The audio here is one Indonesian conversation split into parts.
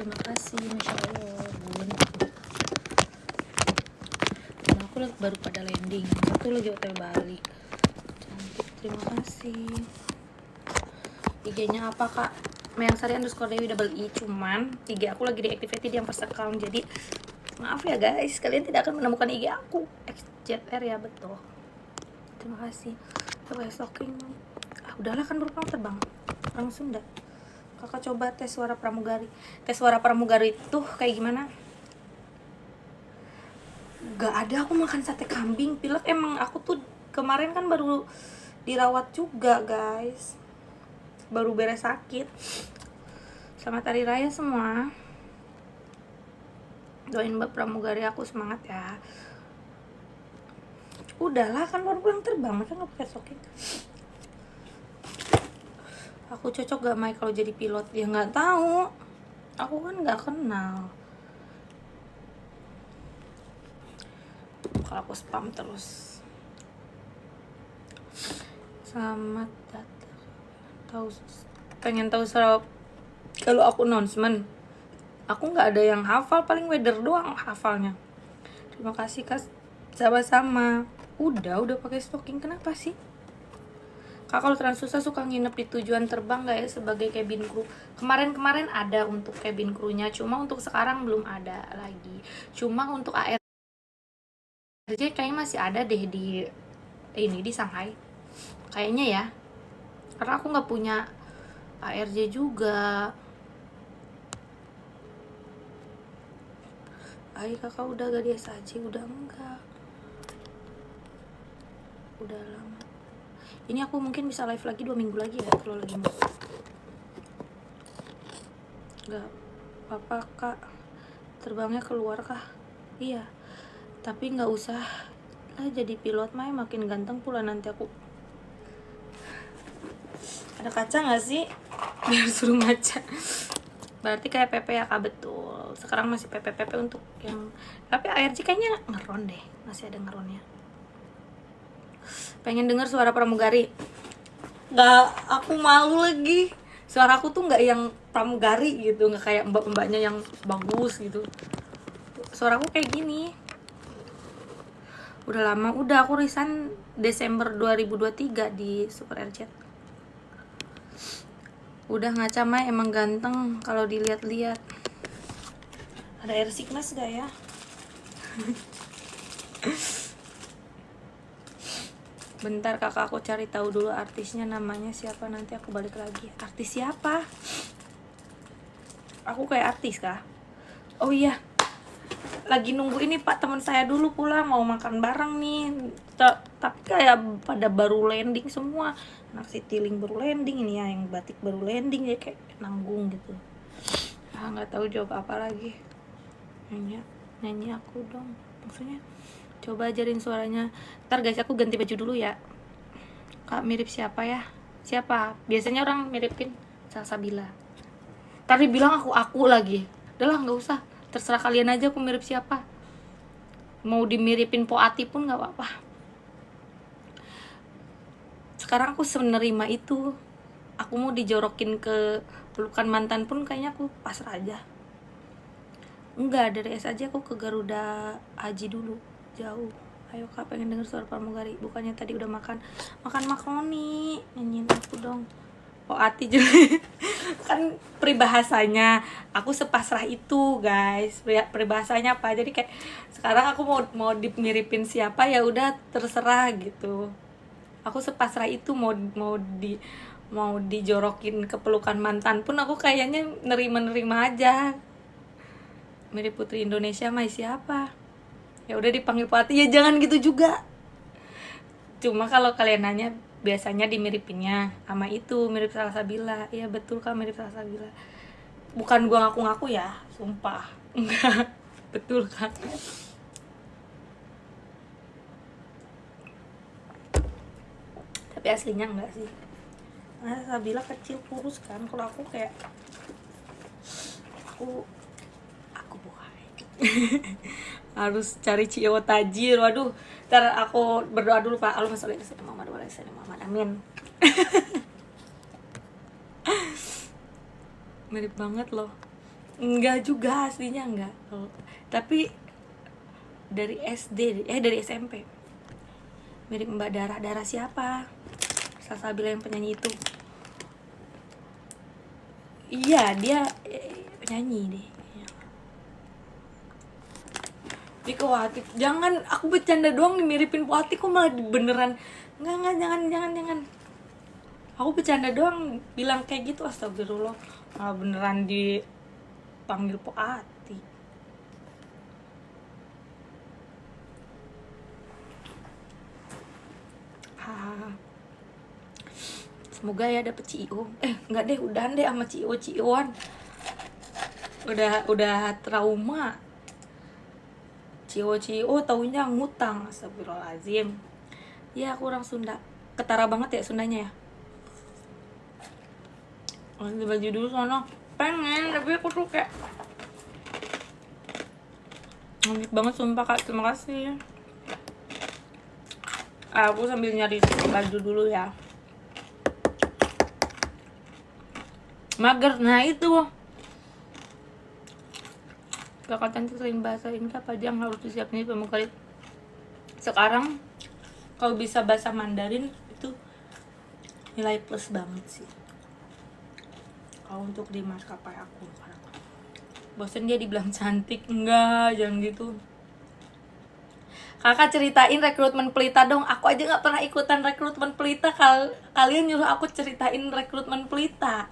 Terima kasih, Masya Allah bun. Nah, aku baru pada landing, satu lagi OTW balik. Cantik, terima kasih. IG-nya apa kak? Meyangsari _dewi double i. Cuman IG aku lagi deactivated yang first account, jadi maaf ya guys, kalian tidak akan menemukan IG aku. XZR ya, betul. Terima kasih. Coba stalking. Udahlah kan baru pulang terbang orang Sunda. Kakak coba tes suara pramugari. Tes suara pramugari itu kayak gimana? Gak ada, aku makan sate kambing. Pilek emang aku tuh kemarin kan baru dirawat juga guys, baru beres sakit. Selamat Hari Raya semua. Doain Mbak pramugari aku semangat ya. Udahlah kan baru pulang terbang, masa gak pakai stalking? Aku cocok gak Mai kalau jadi pilot? Ya nggak tahu, aku kan nggak kenal. Kalau aku spam terus. Selamat datang. Pengen tahu kalau aku announcement. Aku nggak ada yang hafal, paling weather doang hafalnya. Terima kasih Kak, sama-sama. Udah pakai stocking, kenapa sih? Kak, kalau Transusa suka nginep di tujuan terbang gak ya sebagai cabin crew? Kemarin ada untuk cabin crew-nya, cuma untuk sekarang belum ada lagi. Cuma untuk ARJ kayaknya masih ada deh di Shanghai. Kayaknya ya. Karena aku nggak punya ARJ juga. Ay, kakak udah gak di SAJ? Udah enggak. Udah lama. Ini aku mungkin bisa live lagi 2 minggu lagi ya kalau lagi mau. Gak apa-apa kak, terbangnya keluar kah? Iya, tapi nggak usah lah jadi pilot Mai, makin ganteng pula nanti aku. Ada kaca nggak sih? Biar suruh ngaca. Berarti kayak PP ya kak, betul. Sekarang masih PP untuk yang, tapi ARJ kayaknya ngeron deh, masih ada ngeronnya. Pengen denger suara pramugari. Nggak, aku malu lagi. Suara aku tuh nggak yang pramugari gitu, nggak kayak mbak-mbaknya yang bagus gitu. Suara aku kayak gini. Udah lama, udah aku resign Desember 2023 di Super RJ. Udah ngaca Mai, emang ganteng kalau dilihat-lihat. Ada air sickness gak ya? Bentar kakak, aku cari tahu dulu artisnya namanya siapa, nanti aku balik lagi. Artis siapa? Aku kayak artis kah? Oh iya, lagi nunggu ini Pak, teman saya dulu pulang mau makan bareng nih. Tapi kayak pada baru landing semua. Anak Citylink baru landing, ini ya yang batik baru landing ya, kayak nanggung gitu. Nggak tahu jawab apa lagi. Nyanyi aku dong, maksudnya. Coba ajarin suaranya. Ntar guys, aku ganti baju dulu ya. Kak, mirip siapa ya? Siapa? Biasanya orang miripin Salsabila. Tadi bilang aku lagi. Udahlah, nggak usah. Terserah kalian aja aku mirip siapa. Mau dimiripin Poati pun nggak apa-apa. Sekarang aku semenerima itu. Aku mau dijorokin ke pelukan mantan pun kayaknya aku pasrah aja. Enggak, dari S aja aku ke Garuda Haji dulu. Jauh. Ayo kak, pengen denger suara pramugari. Bukannya tadi udah makan makaroni. Nyanyiin aku dong. Oh Ati juga. Kan peribahasanya aku sepasrah itu guys. Peribahasanya apa? Jadi kayak sekarang aku mau dimiripin siapa ya udah terserah gitu. Aku sepasrah itu, mau dijorokin ke pelukan mantan pun aku kayaknya nerima aja. Mirip Putri Indonesia Mai siapa? Ya udah dipanggil Pati, ya jangan gitu juga. Cuma kalau kalian nanya, biasanya dimiripinnya sama itu, mirip Salsabila. Iya betul kan, mirip Salsabila. Bukan gua ngaku-ngaku ya, sumpah. Enggak, betul kan. Tapi aslinya enggak sih. Nah, Salsabila kecil kurus kan, kalau aku kayak aku bukan. Harus cari Cio tajir. Waduh, ntar aku berdoa dulu Pak. Allahumma sholli ala sayyidina Muhammad wa ala sayyidina Muhammad. Amin. Mirip banget loh. Enggak juga, aslinya enggak. Tapi dari SD, dari SMP. Mirip Mbak Dara. Dara siapa? Salsabila yang penyanyi itu. Iya, dia penyanyi deh. Di Wati. Jangan, aku bercanda doang dimiripin Wati, kok malah beneran. Enggak, jangan. Aku bercanda doang bilang kayak gitu, astagfirullah. Malah beneran dipanggil Wati. Semoga ya dapet CEO. Enggak deh, udahan deh sama CEO-an. Udah trauma. CEO taunya ngutang, astagfirullahaladzim. Ya, aku orang Sunda. Ketara banget ya Sundanya ya. Ganti baju dulu sono. Pengen, tapi aku tuh kayak unik banget sumpah Kak, terima kasih. Aku sambil nyari baju dulu ya. Mager, nah itu. Kakak cantik sering bahasa ini apa aja yang harus disiapin itu kali. Sekarang kalau bisa bahasa Mandarin itu nilai plus banget sih. Kalau untuk di maskapai aku, bosen dia dibilang cantik. Enggak, jangan gitu. Kakak ceritain rekrutmen Pelita dong. Aku aja nggak pernah ikutan rekrutmen Pelita. Kalian nyuruh aku ceritain rekrutmen Pelita.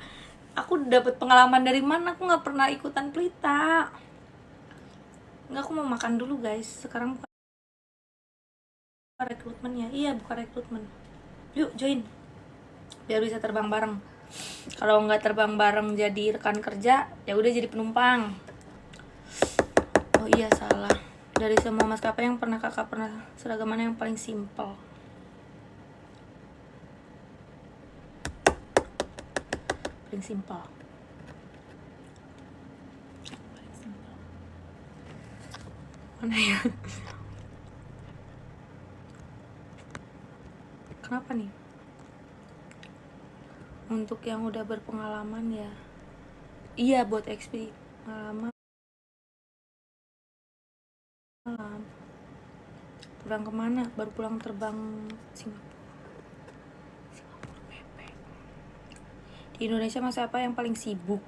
Aku dapat pengalaman dari mana? Aku nggak pernah ikutan Pelita. Enggak, aku mau makan dulu guys. Sekarang buka rekrutmennya. Iya, buka rekrutmen. Yuk join, biar bisa terbang bareng. Kalau nggak terbang bareng jadi rekan kerja, ya udah jadi penumpang. Oh iya, salah. Dari semua maskapai yang pernah kakak seragam mana yang paling simpel? Paling simpel. Mana ya? Kenapa nih? Untuk yang udah berpengalaman ya. Iya, buat XP pengalaman. Pulang kemana? Baru pulang terbang Singapura PP. Di Indonesia masa apa yang paling sibuk?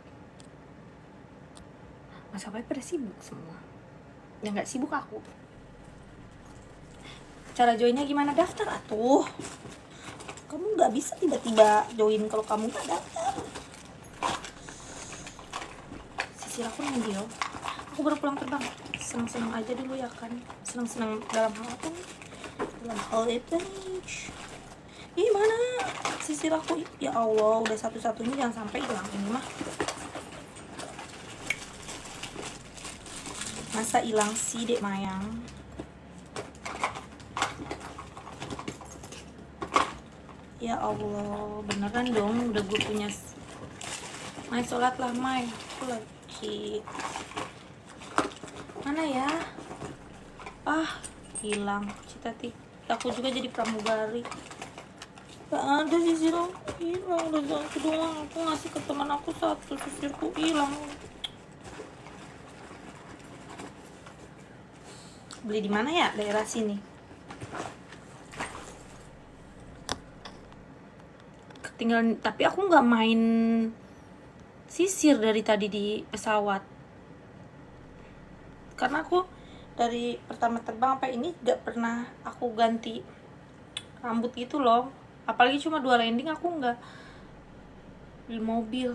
Masa apa pada sibuk semua. Yang nggak sibuk aku. Cara joinnya gimana? Daftar atuh. Kamu nggak bisa tiba-tiba join kalau kamu nggak daftar. Sisir aku nih dia. Aku baru pulang terbang. Senang-senang aja dulu ya kan. Senang-senang dalam hal apa nih? Dalam hal itu. Ih, mana sisir aku? Ya Allah, udah satu-satunya jangan sampai hilang ini mah. Masa hilang sih Dek Mayang? Ya Allah, beneran dong udah gue punya. Mai sholat lah Mai. Aku lagi. Mana ya? Hilang. Cita-citaku juga jadi pramugari. Gak ada sisir aku hilang. Udah satu doang. Aku ngasih ke teman aku satu, sisirku hilang. Beli di mana ya? Daerah sini. Ketinggalan, tapi aku nggak main sisir dari tadi di pesawat. Karena aku dari pertama terbang sampai ini gak pernah aku ganti rambut gitu loh. Apalagi cuma 2 landing, aku nggak di mobil.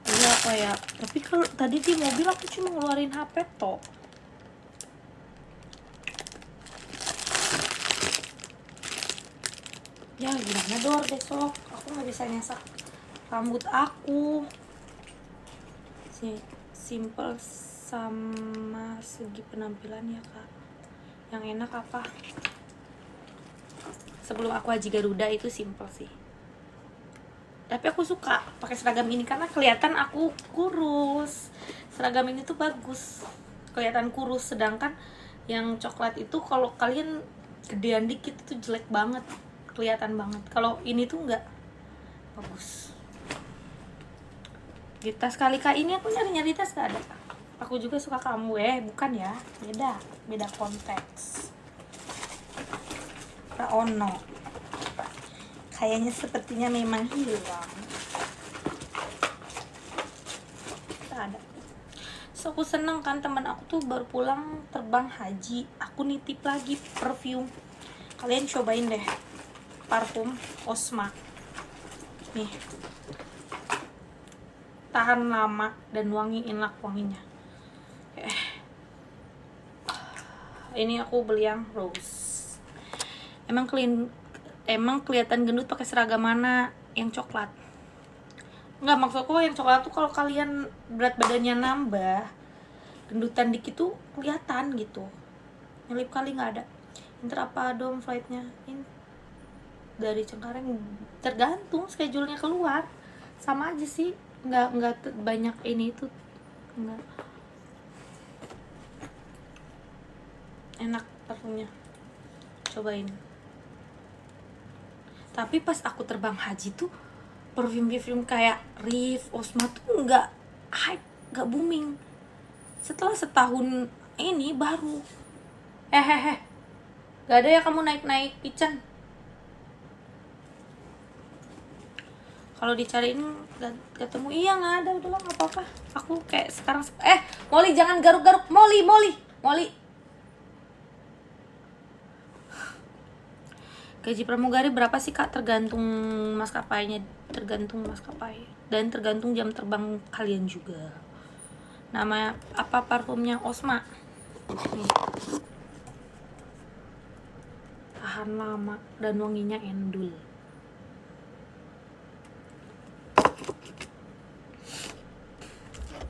Iya apa ya? Tapi kalau tadi di mobil aku cuma ngeluarin HP toh. Ya gimana Dor, besok aku nggak bisa nyasak rambut aku. Simple sama segi penampilan ya Kak. Yang enak apa? Sebelum aku Haji Garuda itu simple sih. Tapi aku suka pakai seragam ini karena kelihatan aku kurus. Seragam ini tuh bagus, kelihatan kurus. Sedangkan yang coklat itu kalau kalian gedean dikit itu jelek banget, kelihatan banget. Kalau ini tuh enggak bagus. Di tas Kalika ini aku nyari tas gak ada. Aku juga suka kamu, bukan ya, beda konteks. Ono kayaknya sepertinya memang hilang. Tak ada. So aku seneng kan, teman aku tuh baru pulang terbang haji, aku nitip lagi perfume. Kalian cobain deh parfum Osma nih, tahan lama dan wangi, enak wanginya. Ini aku beli yang rose. Emang kelihatan gendut pakai seragam mana? Yang coklat. Enggak, maksudku yang coklat tuh kalau kalian berat badannya nambah, gendutan dikit tuh kelihatan gitu. Nyelip kali nggak ada. Inter apa dong flightnya? Ini dari Cengkareng, tergantung schedule-nya keluar. Sama aja sih, nggak banyak ini itu, nggak. Enak parfumnya, cobain. Tapi pas aku terbang haji tuh perfume kayak Rif, Osma tuh nggak hype, nggak booming. Setelah setahun ini baru gak ada ya kamu naik Pican. Kalau dicariin gak ketemu. Iya nggak ada, udahlah nggak apa-apa. Aku kayak sekarang Molly jangan garuk-garuk. Molly gaji pramugari berapa sih kak? Tergantung maskapainya, dan tergantung jam terbang kalian juga. Nama apa parfumnya? Osma nih. Tahan lama dan wanginya endul.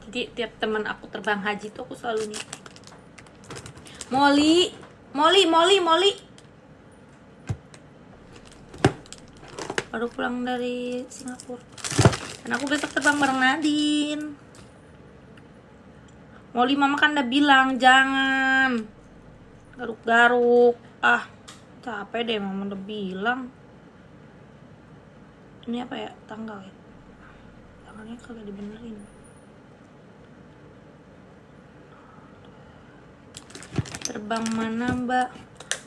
Jadi tiap teman aku terbang haji tuh aku selalu nih, Molly baru pulang dari Singapura dan aku besok terbang bareng Nadine. Molly, mama kan udah bilang jangan garuk-garuk. Capek deh, mama udah bilang. Ini apa ya, tanggal ya, tanggalnya kagak dibenerin. Terbang mana mbak?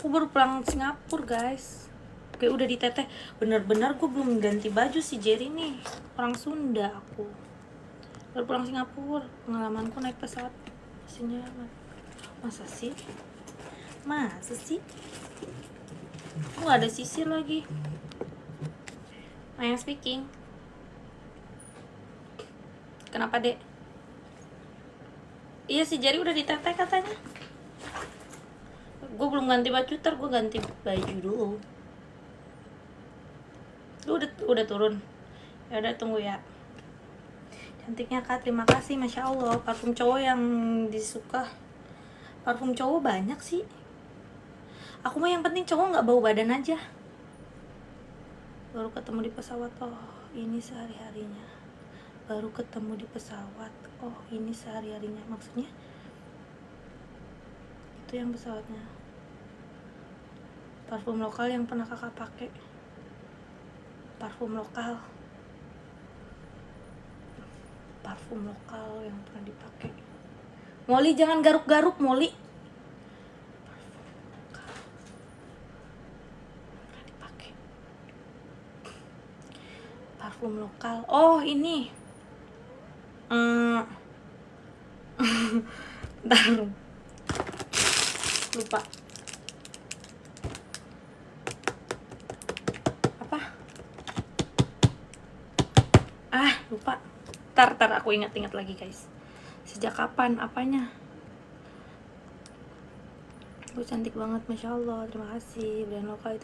Aku baru pulang Singapura guys. Oke, udah diteteh. Bener-bener gue belum ganti baju si Jerry nih. Orang Sunda aku. Baru pulang Singapura. Pengalamanku naik pesawat masih nyaman. Masa sih? Gak ada sisir lagi. I am speaking. Kenapa dek? Iya si Jerry udah diteteh katanya. Gue belum ganti baju, ntar gue ganti baju dulu. Lu udah turun. Ya udah, tunggu ya. Cantiknya kak, terima kasih, masya Allah. Parfum cowok yang disuka, parfum cowok banyak sih. Aku mah yang penting cowok nggak bau badan aja. Baru ketemu di pesawat, ini sehari-harinya. Baru ketemu di pesawat, ini sehari-harinya. Maksudnya itu yang pesawatnya. Parfum lokal yang pernah kakak pakai. Parfum lokal yang pernah dipakai. Molly jangan garuk-garuk, Molly. Parfum lokal. Ini. Bentar. Lupa. Lupa. Tar aku ingat lagi guys. Sejak kapan apanya? Cantik banget, masya Allah. Terima kasih. Brand lokal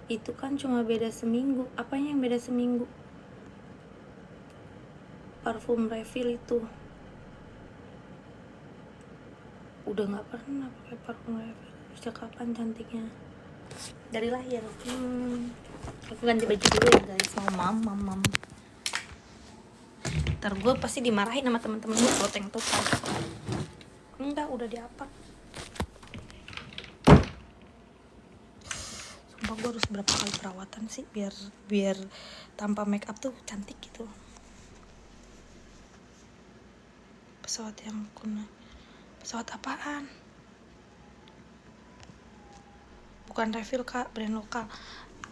itu kan cuma beda seminggu. Apanya yang beda seminggu? Parfum refill itu. Udah nggak pernah pakai parfum refill. Sejak kapan cantiknya? Dari lahir. Aku ganti baju dulu ya guys. Mam. Ntar gue pasti dimarahin sama temen-temen gue kalau tank total. Enggak, udah diapa. Sumpah gue harus berapa kali perawatan sih biar tanpa make up tuh cantik gitu. pesawat yang kuna. Pesawat apaan? Bukan refill kak, brand lokal.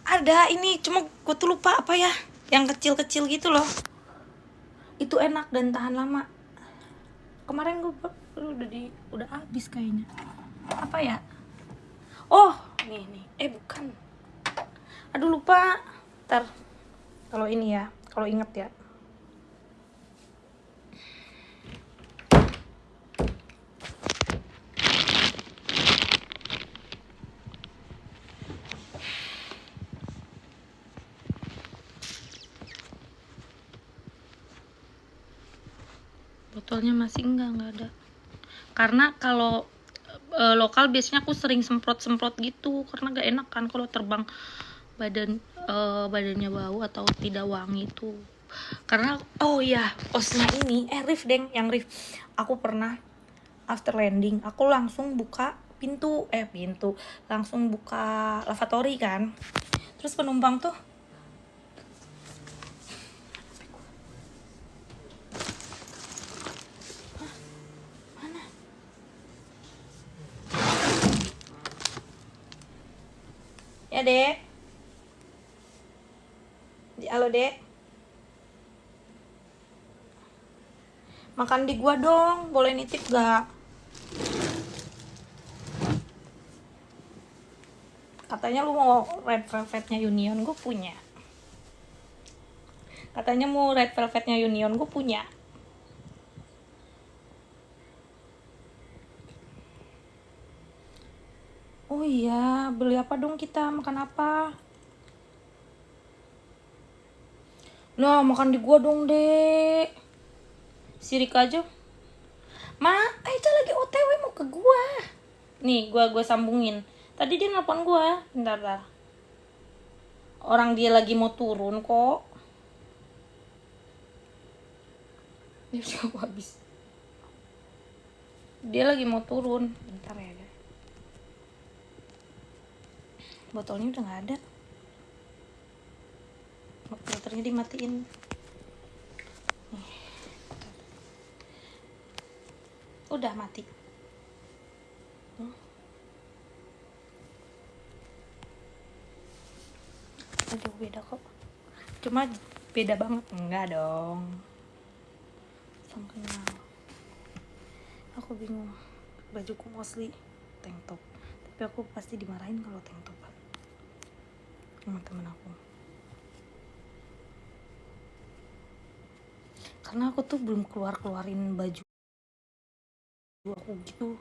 Ada ini, cuma gue tuh lupa apa ya, yang kecil-kecil gitu loh. Itu enak dan tahan lama. Kemarin gue udah habis kayaknya. Apa ya? Oh, nih. Bukan. Aduh lupa. Ntar. Kalau ini ya, kalau inget ya. Botolnya masih enggak ada. Karena kalau lokal biasanya aku sering semprot gitu karena gak enak kan kalau terbang badannya bau atau tidak wangi itu. Karena oh iya, posnya ini Rif deng, yang Rif. Aku pernah after landing, aku langsung buka pintu, langsung buka lavatory kan. Terus penumpang tuh ya dek, halo dek, makan di gua dong, boleh nitip gak? Katanya lu mau red velvetnya Union, gue punya. Katanya mau red velvetnya Union, gue punya. Oh iya, beli apa dong kita? Makan apa? Nah, makan di gua dong, dek. Sirik aja. Itu lagi OTW mau ke gua. Nih, gua sambungin. Tadi dia nelpon gua. Bentar. Orang dia lagi mau turun kok. Dia sudah habis. Dia lagi mau turun. Bentar ya, guys. Botolnya udah nggak ada. Filternya dimatiin. Udah mati. Jauh beda kok. Cuma beda banget. Enggak dong. Sang kenal. Aku bingung. Bajuku mostly tank top. Tapi aku pasti dimarahin kalau tank topan sama temen aku. Karena aku tuh belum keluarin baju aku gitu.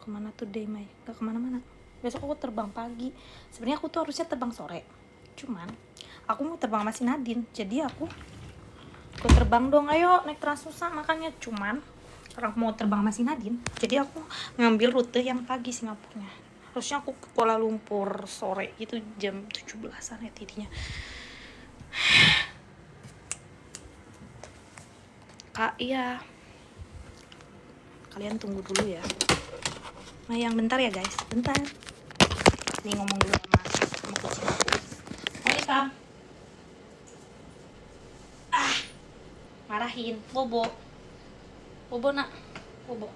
Kemana tuh deh Mai? Gak kemana-mana. Besok aku terbang pagi. Sebenarnya aku tuh harusnya terbang sore. Cuman aku mau terbang sama si Nadine. Jadi aku terbang dong, ayo naik Transnusa. Makanya cuman karena aku mau terbang sama si Nadine, jadi aku ngambil rute yang pagi Singapurnya. Harusnya aku ke Kuala Lumpur sore gitu jam 17-an ya tidinya. Kak, iya. Kalian tunggu dulu ya. Yang bentar ya guys, bentar. Nih ngomong dulu sama kucing aku. Hai Kam. Marahin, Bobo nak. Bobo.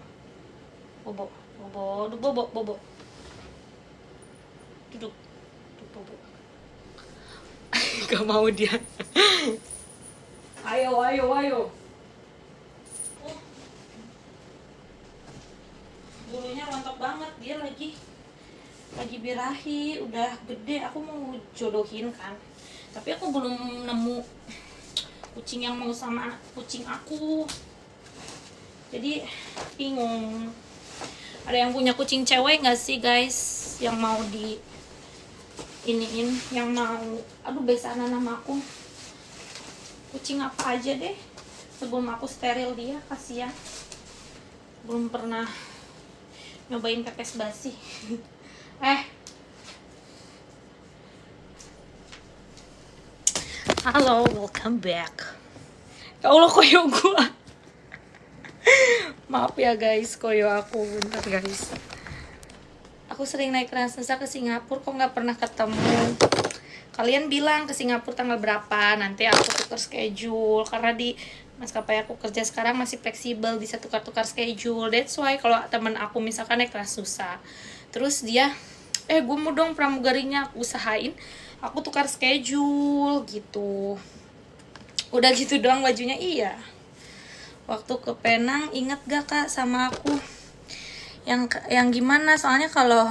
Duduk Bobo. Gak mau dia. Ayo. Bulunya rontok banget, dia lagi birahi, udah gede. Aku mau jodohin kan, tapi aku belum nemu kucing yang mau sama kucing aku, jadi bingung. Ada yang punya kucing cewek nggak sih guys, yang mau di iniin, yang mau besanan nama aku? Kucing apa aja deh, sebelum aku steril dia, kasihan. Belum pernah nyobain pepes basi. Halo, welcome back. Ya Allah, koyo gua. Maaf ya guys, koyo aku. Bentar guys. Aku sering naik Transnusa ke Singapura, kok nggak pernah ketemu. kalian bilang ke Singapura tanggal berapa, nanti aku tukar schedule. Karena di maskapai aku kerja sekarang masih fleksibel, bisa tukar-tukar schedule. That's why kalau teman aku misalkan naik kelas susah, terus dia gue mau dong pramugarinya, aku usahain aku tukar schedule gitu. Udah gitu doang bajunya. Iya, waktu ke Penang inget gak kak sama aku yang gimana? Soalnya kalau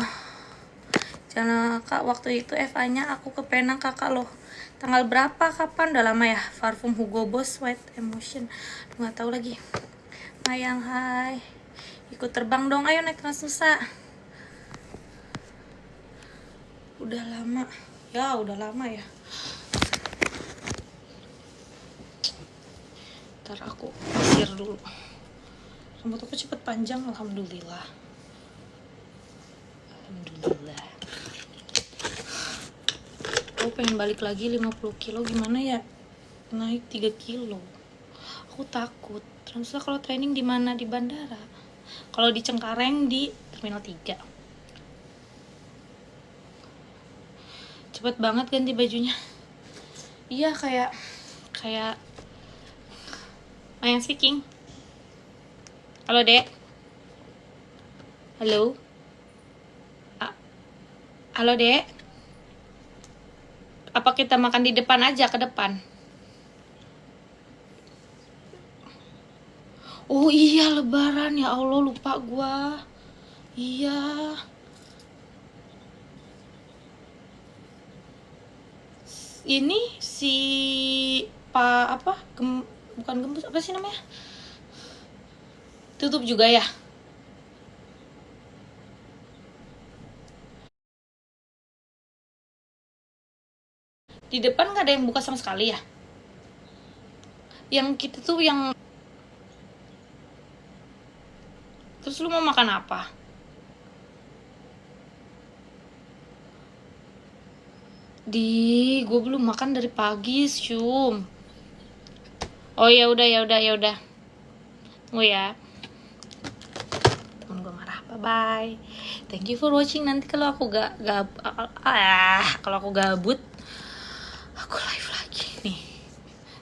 jangan kak, waktu itu Eva-nya aku ke Penang kakak loh, tanggal berapa, kapan, udah lama ya. Parfum Hugo Boss White Emotion, nggak tahu lagi. Mayang, hai, ikut terbang dong, ayo naik Transnusa. Udah lama ya. Ntar aku sisir dulu. Rambut aku cepet panjang, alhamdulillah. Aku pengen balik lagi 50 kilo, gimana ya? Naik 3 kilo. Aku takut. Terus kalau training di mana? Di bandara. Kalau di Cengkareng di Terminal 3. Cepet banget ganti bajunya. Iya, kayak Mayang speaking. Halo dek. Halo. Halo dek. Apa kita makan di depan aja, ke depan? Oh iya, lebaran, ya Allah, lupa gua. Iya. Ini si bukan gembus, apa sih namanya? Tutup juga ya? Di depan nggak ada yang buka sama sekali ya? Yang kita tuh yang... Terus lu mau makan apa? Gue belum makan dari pagi, Syum. Oh ya udah. Tunggu ya. Temen gue marah. Bye bye. Thank you for watching. Nanti kalau aku kalau aku gabut, aku live lagi nih.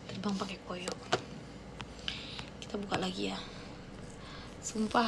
Terbang pakai koyo. Kita buka lagi ya. Sumpah.